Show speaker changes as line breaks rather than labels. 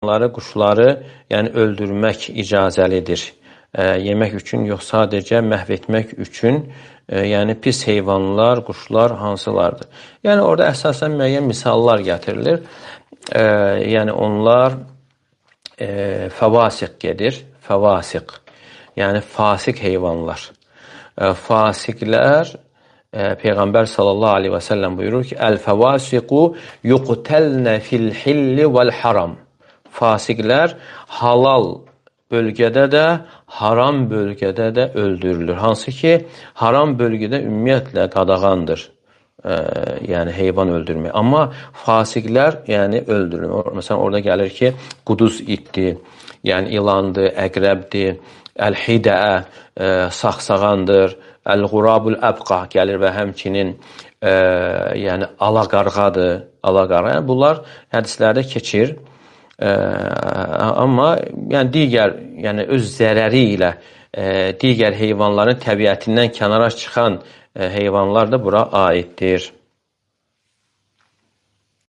Onları, quşları yəni öldürmək icazəlidir. Yemək üçün yox, sadəcə məhv etmək üçün. Yəni pis heyvanlar, quşlar hansılardır? Yəni orada əsasən müəyyən misallar gətirilir. Yəni onlar fəvasiq gedir. Fəvasiq. Yəni fasiq heyvanlar. Fasiqlər Peyğəmbər sallallahu aleyhi və səlləm buyurur ki, Əl-fəvasiqu yuqtəlnə fil-hilli vəl-haram. Fasiqlər halal bölgədə də, haram bölgədə də öldürülür. Hansı ki, haram bölgədə ümumiyyətlə qadağandır. Yəni heyvan öldürmək. Amma fasiqlər yəni öldürülür. Məsələn, orada gəlir ki, quduz itdir, yəni ilandır, əqrəbdir, əl-hidə, saxsağandır, əl-qurabul əbqa gəlir və həmçinin yəni alaqarğadır. Yəni, bunlar hədislərdə keçir. Amma yəni digər, yəni öz zərəri ilə digər heyvanların təbiətindən kənara çıxan heyvanlar da bura aiddir.